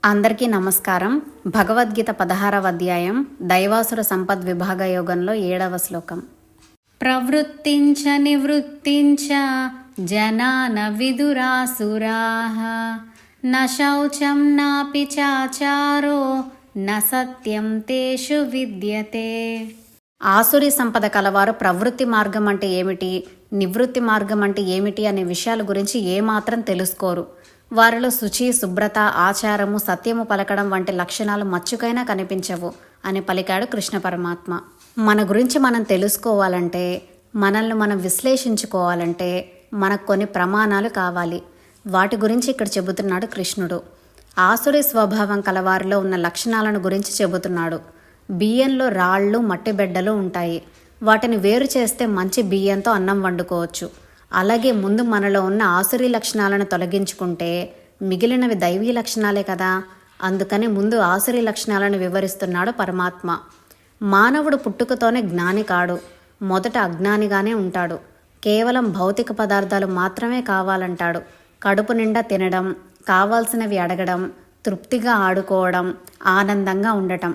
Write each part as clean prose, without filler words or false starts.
అందరికీ నమస్కారం. భగవద్గీత 16వ అధ్యాయం దైవాసుర సంపద్ విభాగ యోగంలో 7వ శ్లోకం. ప్రవృత్తించ నివృత్తించ జనాన విదురాసురాః న శౌచం నాపి చాచారో న సత్యం తేషు విద్యతే. ఆసురి సంపద కలవారు ప్రవృత్తి మార్గం అంటే ఏమిటి, నివృత్తి మార్గం అంటే ఏమిటి అనే విషయాల గురించి ఏమాత్రం తెలుసుకోరు. వారిలో శుచి, శుభ్రత, ఆచారము, సత్యము పలకడం వంటి లక్షణాలు మచ్చుకైనా కనిపించవు అని పలికాడు కృష్ణ పరమాత్మ. మన గురించి మనం తెలుసుకోవాలంటే, మనల్ని మనం విశ్లేషించుకోవాలంటే మనకు కొన్ని ప్రమాణాలు కావాలి. వాటి గురించి ఇక్కడ చెబుతున్నాడు కృష్ణుడు. ఆసురి స్వభావం కలవారిలో ఉన్న లక్షణాలను గురించి చెబుతున్నాడు. బియ్యంలో రాళ్ళు, మట్టి బెడ్డలు ఉంటాయి. వాటిని వేరు చేస్తే మంచి బియ్యంతో అన్నం వండుకోవచ్చు. అలాగే ముందు మనలో ఉన్న ఆసురీ లక్షణాలను తొలగించుకుంటే మిగిలినవి దైవీ లక్షణాలే కదా. అందుకని ముందు ఆసురీ లక్షణాలను వివరిస్తున్నాడు పరమాత్మ. మానవుడు పుట్టుకతోనే జ్ఞాని కాడు, మొదట అజ్ఞానిగానే ఉంటాడు. కేవలం భౌతిక పదార్థాలు మాత్రమే కావాలంటాడు. కడుపు నిండా తినడం, కావాల్సినవి అడగడం, తృప్తిగా ఆడుకోవడం, ఆనందంగా ఉండటం.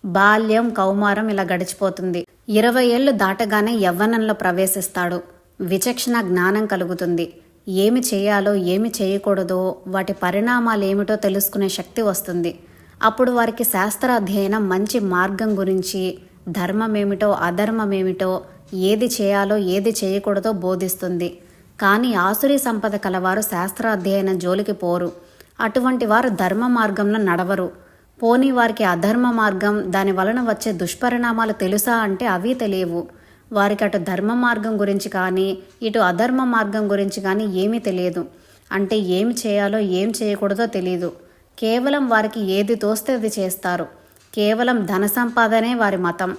బాల్యం, కౌమారం ఇలా గడిచిపోతుంది. 20 ఏళ్ళు దాటగానే యవ్వనంలో ప్రవేశిస్తాడు. విచక్షణ జ్ఞానం కలుగుతుంది. ఏమి చేయాలో ఏమి చేయకూడదో వాటి పరిణామాలు ఏమిటో తెలుసుకునే శక్తి వస్తుంది. అప్పుడు వారికి శాస్త్ర అధ్యయనం మంచి మార్గం గురించి, ధర్మమేమిటో అధర్మమేమిటో, ఏది చేయాలో ఏది చేయకూడదో బోధిస్తుంది. కానీ ఆసురీ సంపద కలవారు శాస్త్ర అధ్యయనం జోలికి పోరు. అటువంటి వారు ధర్మ మార్గంలో నడవరు. పోనీ వారికి అధర్మ మార్గం, దాని వలన వచ్చే దుష్పరిణామాలు తెలుసా అంటే అవి తెలియవు. వారికి అటు ధర్మ మార్గం గురించి కానీ ఇటు అధర్మ మార్గం గురించి కానీ ఏమీ తెలియదు. అంటే ఏమి చేయాలో ఏం చేయకూడదో తెలియదు. కేవలం వారికి ఏది తోస్తే అది చేస్తారు. కేవలం ధన సంపాదనే వారి మతం.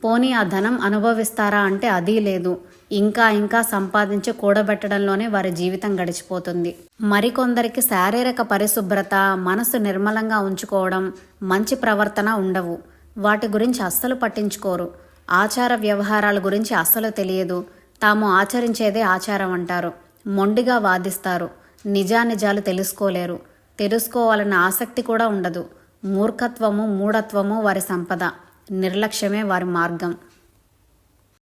పోనీ ఆ ధనం అనుభవిస్తారా అంటే అదీ లేదు. ఇంకా ఇంకా సంపాదించి కూడబెట్టడంలోనే వారి జీవితం గడిచిపోతుంది. మరికొందరికి శారీరక పరిశుభ్రత, మనసు నిర్మలంగా ఉంచుకోవడం, మంచి ప్రవర్తన ఉండవు. వాటి గురించి అస్సలు పట్టించుకోరు. ఆచార వ్యవహారాల గురించి అస్సలు తెలియదు. తాము ఆచరించేదే ఆచారం అంటారు. మొండిగా వాదిస్తారు. నిజానిజాలు తెలుసుకోలేరు. తెలుసుకోవాలన్న ఆసక్తి కూడా ఉండదు. మూర్ఖత్వము, మూఢత్వము వారి సంపద. నిర్లక్ష్యమే వారి మార్గం.